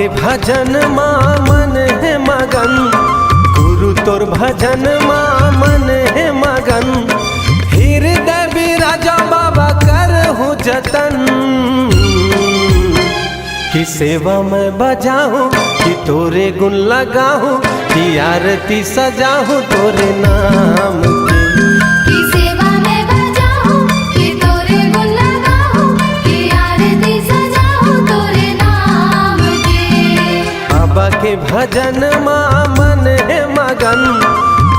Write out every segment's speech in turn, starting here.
के भजन माँ मन है मगन, गुरु तोर भजन माँ मन है मगन। हृदय बिराजा बाबा करहूँ जतन, कि सेवा मैं बजाऊँ कि तोरे गुण लगाऊँ, कि आरती सजाऊँ तोरे नाम की। के भजन माँ मन है मगन,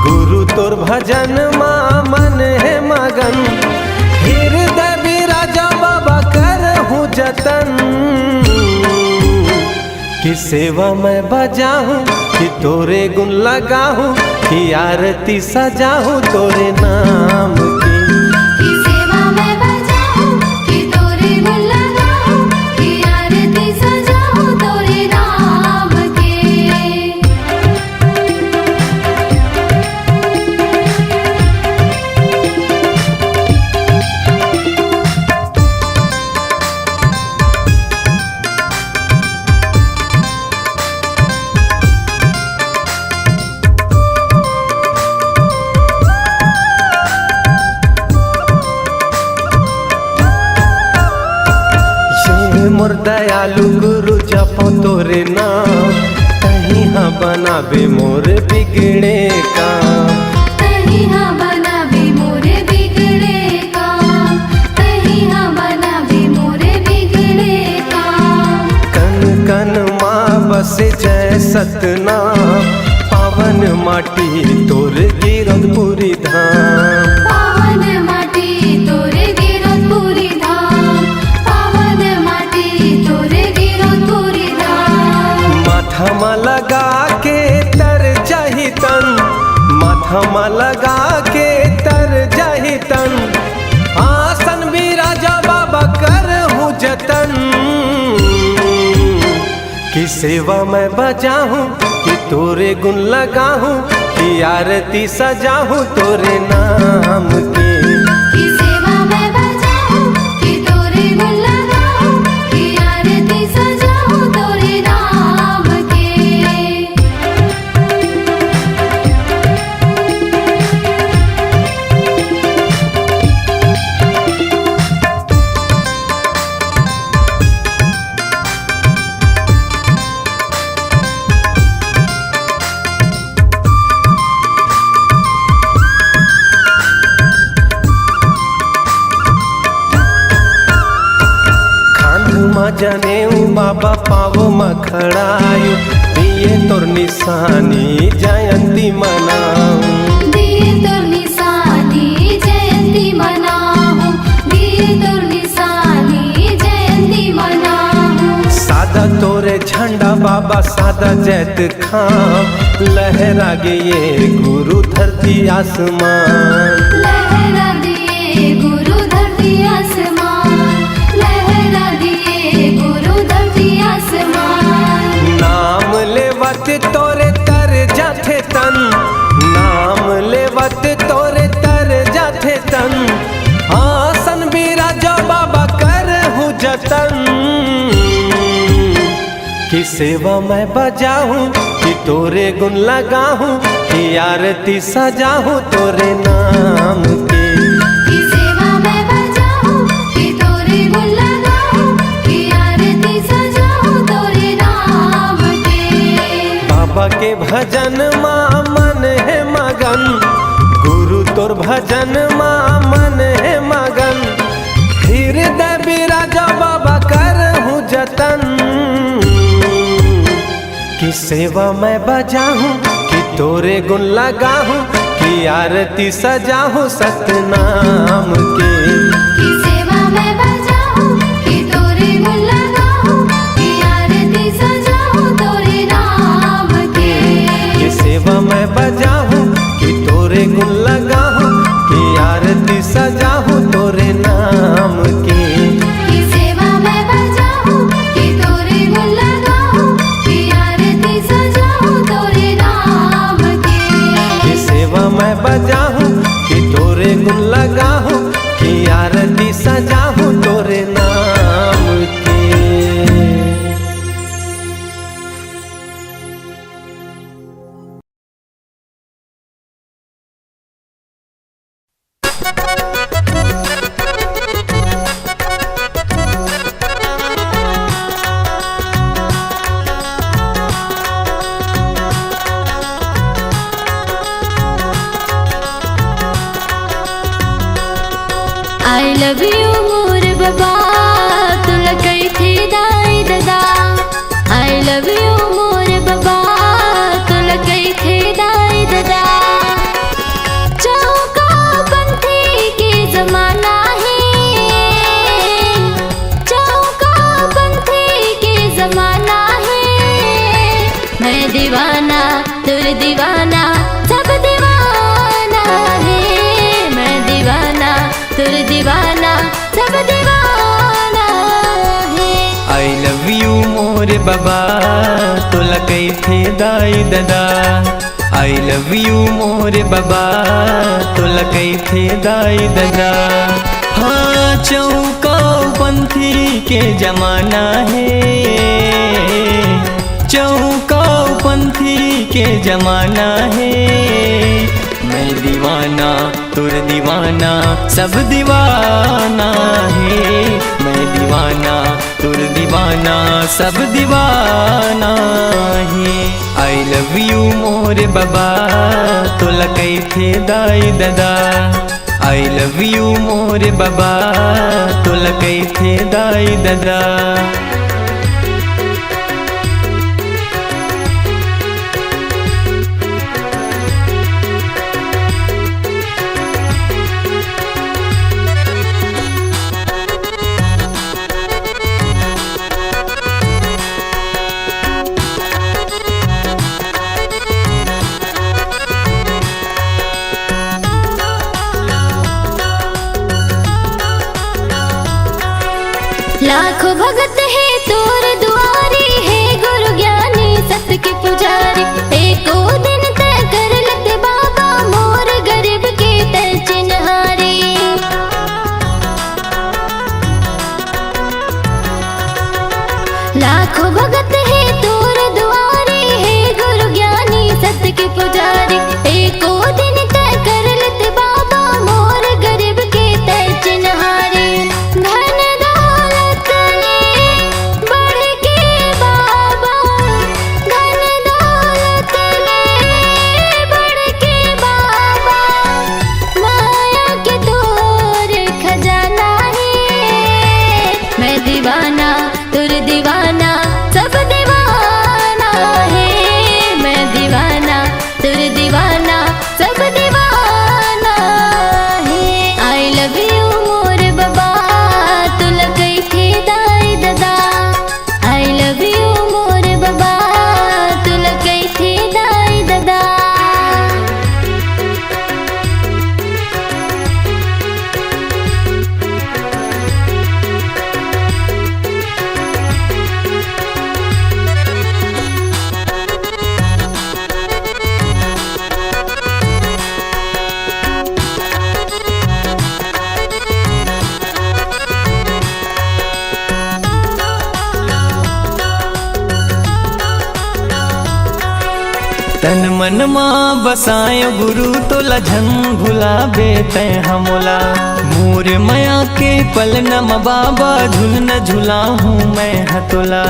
गुरु तोर भजन माँ मन है मगन। हृदय बिराजा बाबा करहूँ जतन, कि सेवा मैं बजाऊँ कि तोरे गुण लगाऊँ, कि आरती सजाऊँ तोरे नाम की। मोर दयालु गुरु जपो तोरे नाम, कहीं हाँ बनाबे मोर बिगड़े काम। कहीं हाँ बनाबे मोरे बिगड़े काम, कहीं हाँ बनाबे मोरे बिगड़े काम। कन कन माँ बसे जय सतनाम, पावन माटी तोर गिरधपुरी धाम। पावन माटी तोरे गिरधपुरी धाम, पावन माटी तोरे गिरधपुरी धाम। माथा लगा के तर जाहि तन, माथा लगा के तर जाहि तन। आसन बिराजा बाबा करहूँ जतन, कि सेवा मैं बजाऊँ कि तोरे गुण लगाऊँ, कि आरती सजाऊँ तोरे नाम की। जनेऊ बाबा पावो मखड़ायु, दिए तोर निशानी जयंती मनाऊं। दिए तोर निशानी जयंती मनाऊं, दिए तोर निशानी जयंती मनाऊं। सादा तोरे झंडा बाबा सादा जैत खां, लहरा गे ये गुरु धरती आसमान। लहरा दिए गुरु धरती आसमान, लहरा दिए गुरु धरती आसमान। नाम लेवत तोरे तर जाथे तन, नाम लेवत तोरे तर जाथे तन। आसन बिराजा बाबा करहूँ जतन, कि सेवा मैं बजाऊँ कि तोरे गुण लगाऊँ, कि आरती सजाऊँ तोरे नाम की। बाबा के भजन माँ मन है मगन, गुरु तोर भजन माँ मन है मगन। हृदय बिराजा बाबा करहूँ जतन, कि सेवा मैं बजाऊँ कि तोरे गुण लगाऊँ, कि आरती सजाऊँ सतनाम की। सेवा मैं बजाऊँ कि तोरे गुण लगाऊँ, कि आरती सजाऊँ तोरे नाम की। सेवा मैं बजाऊँ कि तोरे गुण लगाऊँ, कि आरती सजाऊँ तोरे नाम की। सेवा मैं बजाऊँ कि तोरे गुण लगाऊँ, कि आरती सजाऊँ तोरे नाम की। आई लव यू मोर बाबा तुला कैथे दाई दादा आई लव यू मोर बाबा तुला कैथे दाई दादा चौका पंथी के जमाना है चौका पंथी के जमाना है मैं दीवाना तुर दीवाना सब दीवाना है मैं दीवाना तुर दीवाना सब दीवाना है आई लव यू मोर बाबा तुला कैथे दाई दादा आई लव यू मोर बाबा तुला कैथे दाई दादा हाँ चौका पंथी के जमाना है चौका पंथी के जमाना है मैं दीवाना तुर दीवाना सब दीवाना है मैं दीवाना तुर दीवाना सब दीवाना है आई लव यू मोर बाबा तुला कैथे दाई दादा आई लव यू मोर बाबा तुला कैथे दाई दादा लाखों भगत है तोर दुआरी है गुरु ज्ञानी सत्य के पुजारी एको दिन तय कर लते बाबा मोर गरीब के तय चिन्हारी लाखों भगत है तोर दुआरी है गुरु ज्ञानी सत्य के पुजारी एको दिन तय कर लते बाबा मोर गरीब के तय चिन्हारी तन मन माँ बसाए गुरु तो लझन भुला बेते हमोला मोर मया के पल नम बाबा झुल न झुला हूँ मैं हतोला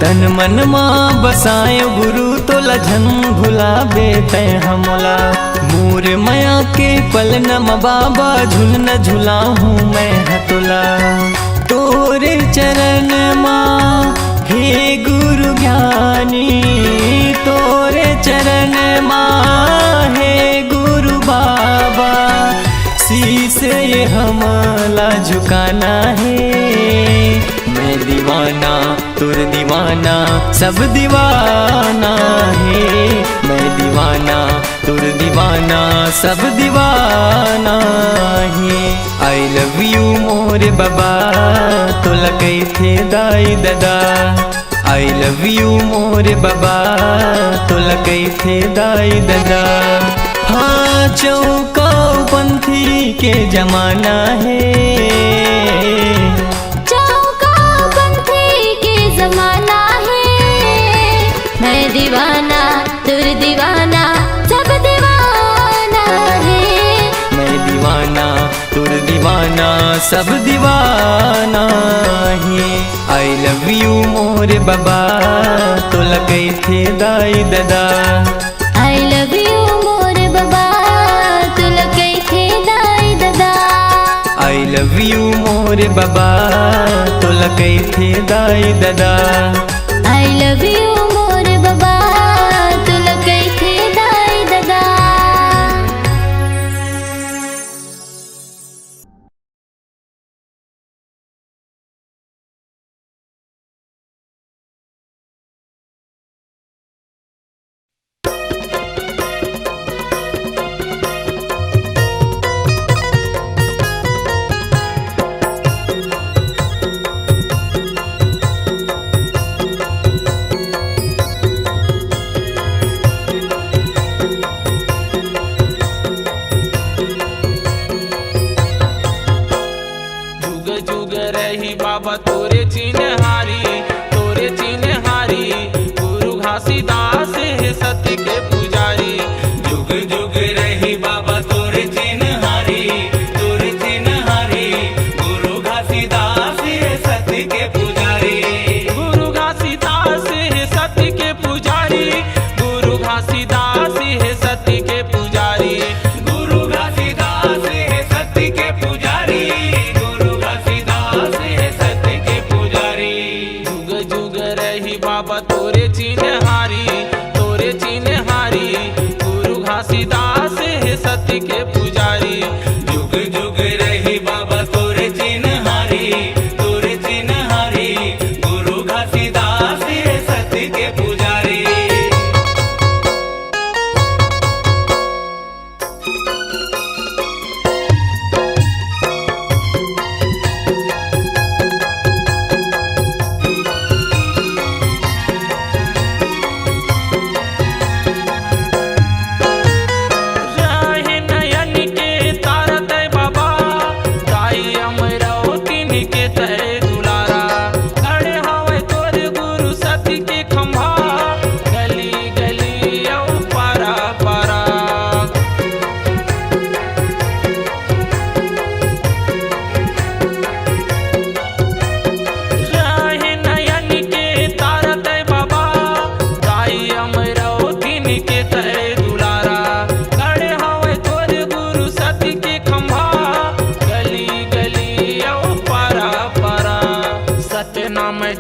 तन मन माँ बसाए गुरु तो लझन भुला बेते हमोला मोर मया के पल नम बाबा झुल न झुला हूँ मैं हतोला तोरे चरण माँ हे गुरु ज्ञानी तोरे चरण माँ हे गुरु बाबा शीश ये हमला झुकाना है मैं दीवाना तुर दीवाना सब दीवाना है मैं दीवाना तुर दीवाना सब दीवाना है आई लव यू मोर बाबा तुला कैथे दाई दादा आई लव यू मोर बाबा तुला कैथे दाई दादा हाँ चौका पंथी के जमाना है चौका पंथी के जमाना है मैं दीवाना तुर दीवाना सब दीवाना है मैं दीवाना तुर दीवाना सब दीवाना है आई लव यू मोर बाबा तुला कैथे दाई दादा I love you love you more बाबा तोला कैथे दाई दादा। आई लव यू मोर बाबा तुला कैथे दाई दादा। बाबा तोरे चिन्हारी गुरु घासीदास है सत्य के पुजारी। जुग जुग रही बाबा तोरे चिन्हारी गुरु घासीदास है सत्य के पुजारी। गुरु घासीदास है सत्य के पुजारी। गुरु घासीदास है सत्य के पुजारी। गुरु घासीदास है सत्य के पुजारी। बाबा तोरे चिन्हारी गुरु घासीदास है सत्य के पुजारी। जुग जुग रही बाबा तोरे चिन्हारी गुरु घासीदास है सत्य के पुजारी।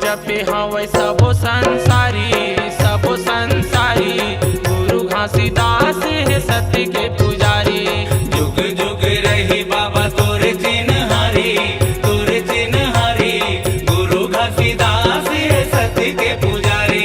जपे हवै सबो संसारी गुरु घासीदास है सत्य के पुजारी। जुग जुग रही बाबा तोरे चिन्हारी गुरु घासीदास है सत्य के पुजारी।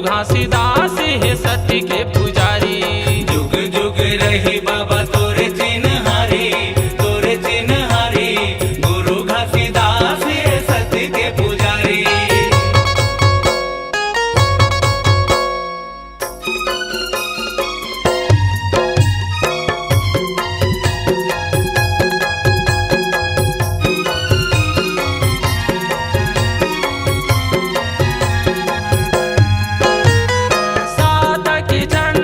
घासीदास है सत्य के पुजारी। जुग जुग रही बाबा तोरे चिन्हारी गुरु घासीदास है सत्य के पुजारी। झंडा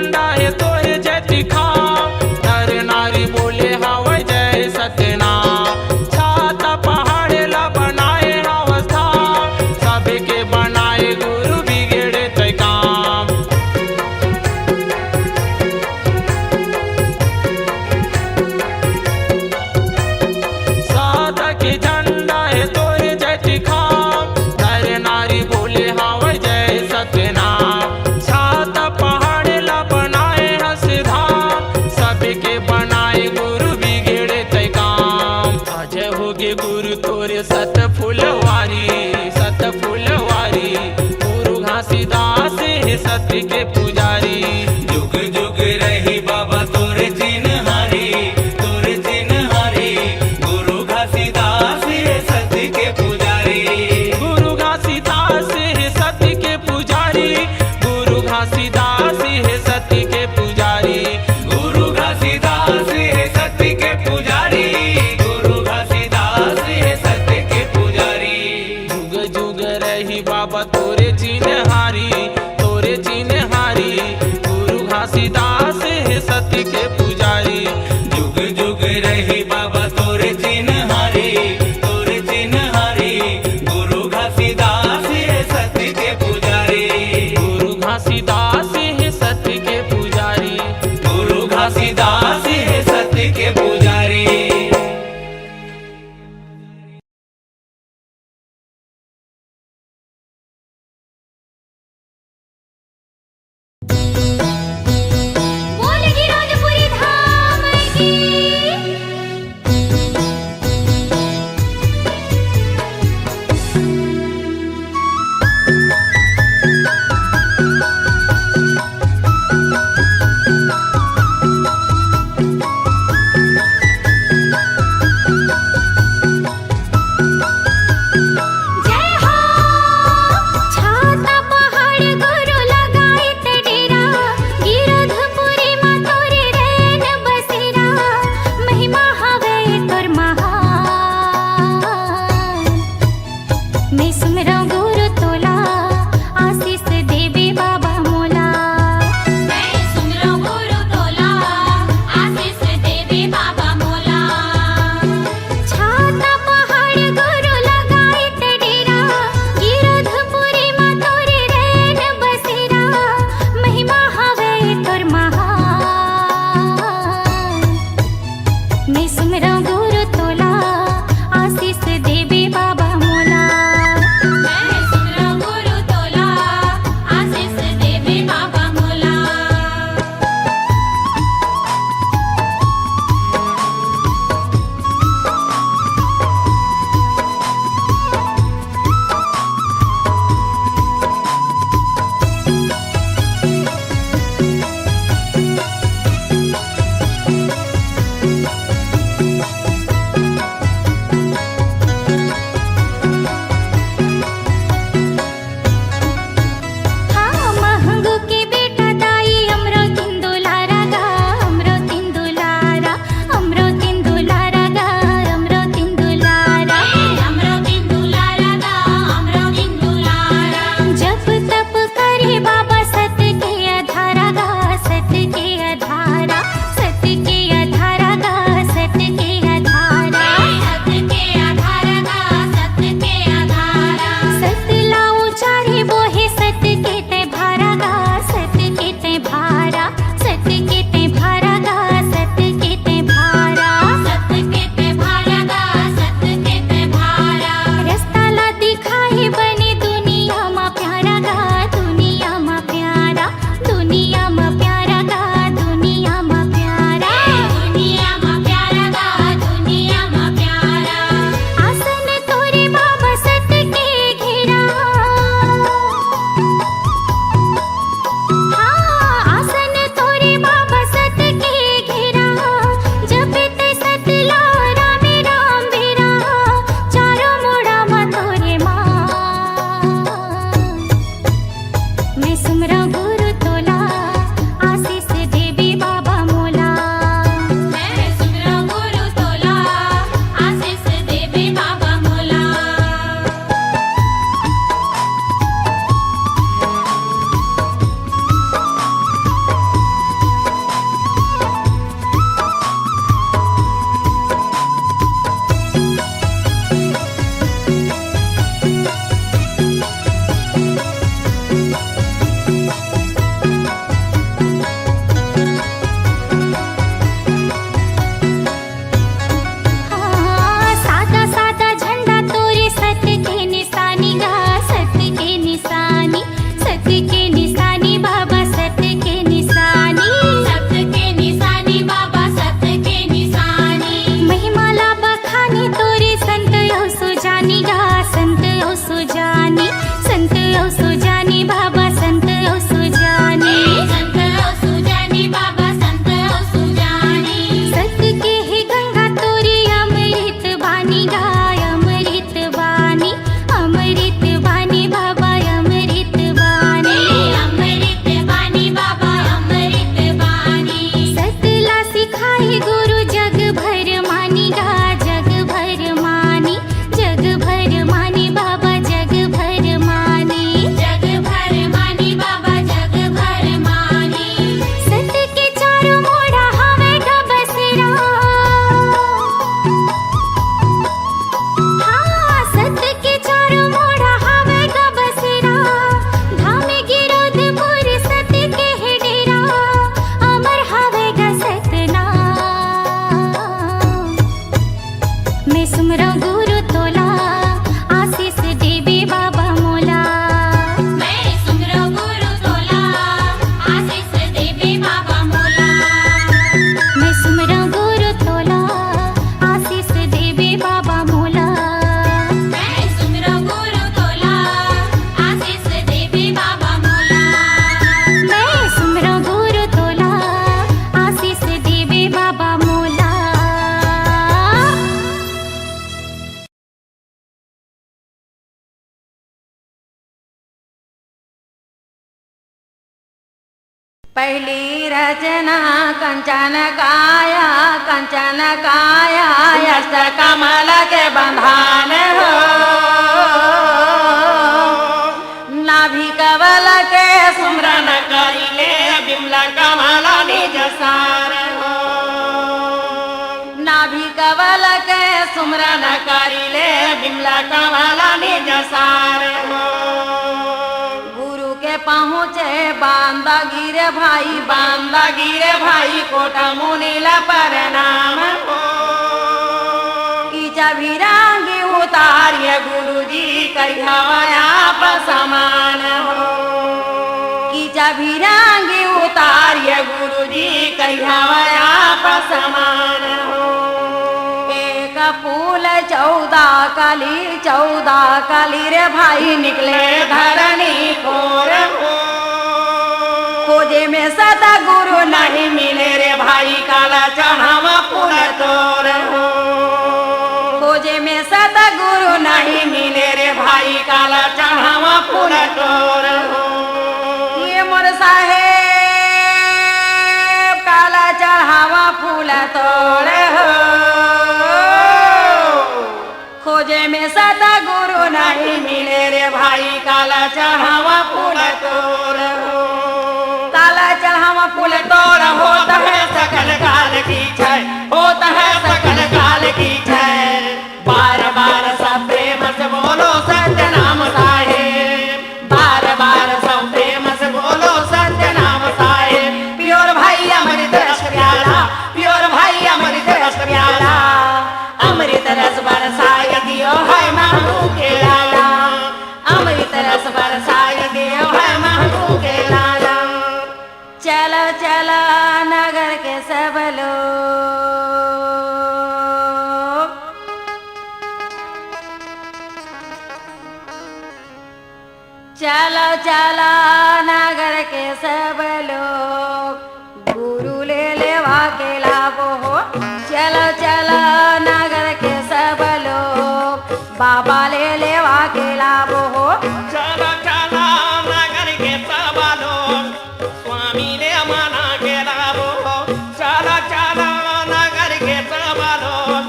सत्य के पुजारी। जुग जुग रही बाबा तोर चिन्हारी, तोर चिन्हारी। गुरु घासीदास है सत्य के पुजारी, गुरु घासीदास है सत्य के पुजारी, गुरु घासीदास है सत्य के पुजारी। बोल गिरोधपुरी धाम की। पहली रचना कंचन काया अष्ट कमल के बंधान हो, नाभि कमल के सुमरन करिले बिमला कमल निज सार हो, नाभि कमल के सुमरन करिले बिमला कमल निज सार हो। गुरु के पहुँचे बांदा गिरे भाई कोटा मुनीला प्रणाम हो, ईचा भिरांगी उतारिय गुरु जी करिहवाया समान हो, ईचा भिरांगी उतारिय गुरु जी करिहवाया समान हो। एक फूल 14 कली रे भाई निकले धरनी खोर हो, खोजे में सदा गुरु नहीं मिले रे भाई काला चढ़ावा फूल तोर हो, खोजे में सदा गुरु नहीं मिले रे भाई काला चढ़ावा फूल तोर हो। ये मोर साहेब काला चढ़ावा फूल तोड़ हो, खोजे में सदा गुरु नहीं मिले रे भाई काला चढ़ावा फूल तोड़ हो, काला चढ़ावा फूल तोड़ होता है सकल काल की जय, होता है सकल काल की जय। बार बार सब प्रेम से बोलो सत्य नाम साहेब, बार बार सब प्रेम से बोलो सत्य नाम साहेब। प्योर भाई अमृत रस प्यारा, प्योर भाई अमृत रस प्यारा, अमृत रस बरसाय दियो है महबू के लाला, अमृत रस बरसाय दियो है महबू के लाला। चलो चलो नगर के सब लोग, चलो चलो नगर के सब लोग, गुरु ले लेवा के लाभो हो। चलो चलो नगर के सब लोग, बाबा ले लेवा के लाभो हो। चलो चलो नगर के सब लोग, स्वामी ने मना के लाभो हो। चलो चलो नगर के सब लोग,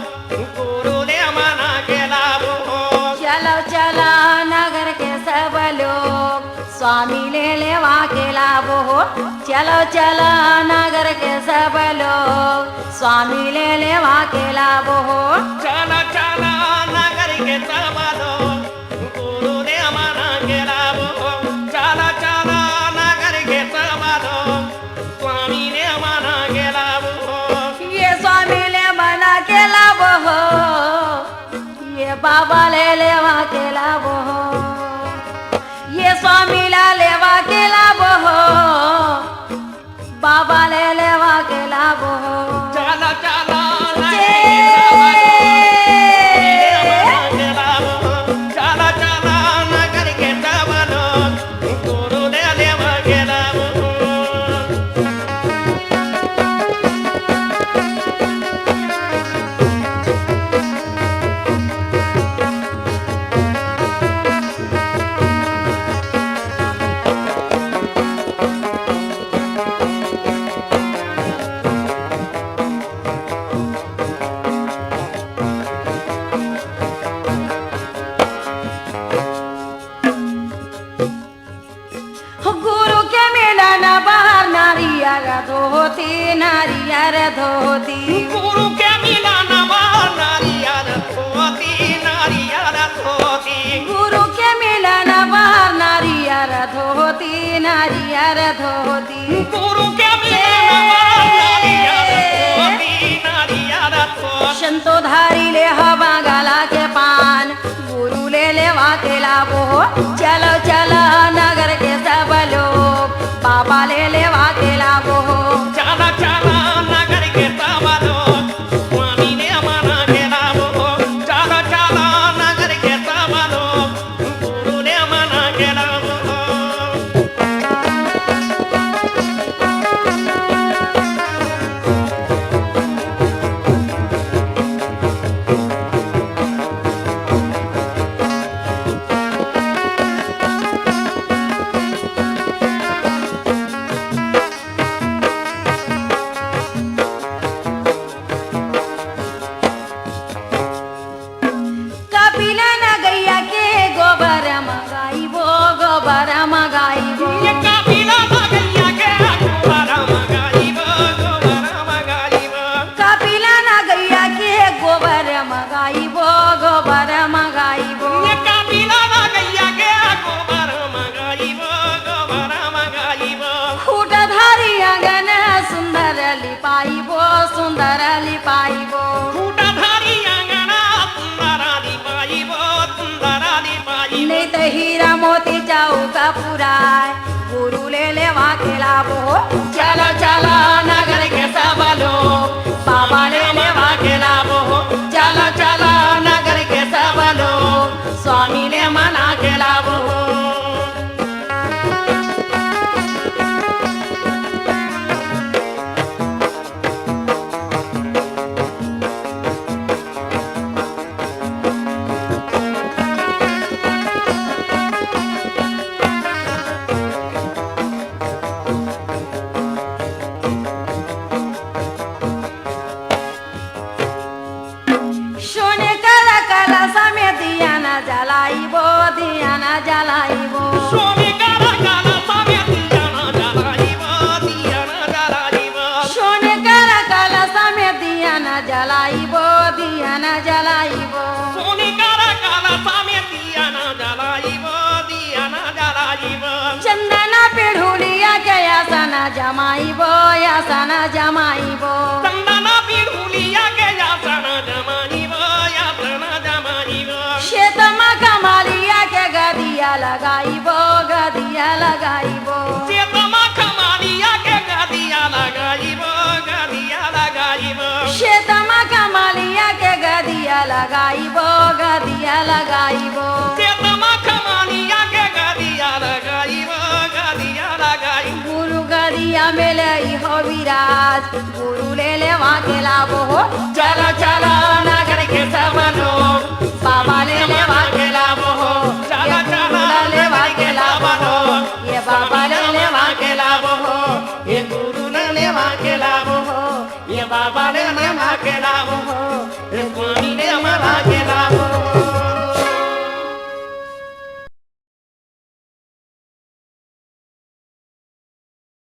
गुरु ने मना के लाभो हो। चलो चलो नगर के सब लोग, स्वामी ले लेवा के लाभो हो। चलो चलो नगर के सब लोग, स्वामी ले लेवा के लाभो हो। चलो चलो नगर के सब लोग, गुरु ने मना के लाभो हो। चलो चलो नगर के सब लोग, स्वामी ने मना के लाभो हो। ये स्वामी ले मना के लाभो हो, ये बाबा ले लेवा के लाभो हो, ये स्वामी ला लेवा के लाभो हो, बाबा ले लेवा के लाभो हो। चलो चलो नगर के सब लोग, गुरु ने लेवा के लाभो हो। गुरु के मिलन बाहर नारियर धोती, नारियर धोती, गुरु के मिलन बाहर नारियल धोती, नारियल धोती, गुरु के मिलन बाहर नारियर धोती, नारियर धोती। गुरु के मिलन बाहर नारियल धोती, नारियल धोती। संतो धारी ले हवा गला के पान, गुरु ले लेवा के लाभो हो। चलो चलो नगर के सब लोग, बाबा ले लेवा के लाभो हो। चलो चलो नगर के सब लोग, स्वामी ने मना के लाभो हो। चलो चलो नगर के सब लोग, गुरु ने मना के लाभो हो। चलो चलो नगर के सब लोग बाबा ने लेवा के लाभ हो चलो चलो नगर के सब लोग स्वामी ने मना के लाभ हो सोने कला कला समेत दिया न जलाइबो दिया न जलाइबो सोने काला काला सामे दिया ना जलाइबो दिया ना जलाइबो सोने कला कला समेत दिया न जलाइबो दिया न जलाइबो सोने काला काला सामे दिया ना जलाइबो दिया ना जलाइबो चंदना पिढ़ुलिया के यासना जमाइबो यासना जमाइबो चंदना पीढ़ुलिया के यासना जमाइबो यासना जमाइबो शेतमा कमालिया के गदिया लगाइबो गदिया लगाइबो चेतमा खमालिया के गदिया लगाइबो गदिया लगाइबो शेतमा कमालिया के गदिया लगाइबो गदिया लगाइबो चेतमा खमालिया के गदिया लगाइबो गदिया लगाइबो गुरु गदिया मेले हो विराज गुरु ले लेवा के लाभो हो चलो चलो नगर के सब लोग बाबा ले लेवा के लाभो हो चलो चलो लेवा के लाभो हो ये बाबा ले लेवा के लाभ हो ये गुरु ने लेवा के लाभ हो ये बाबा ने लेवा के लाभ हो ये स्वामी ने लेवा के लाभ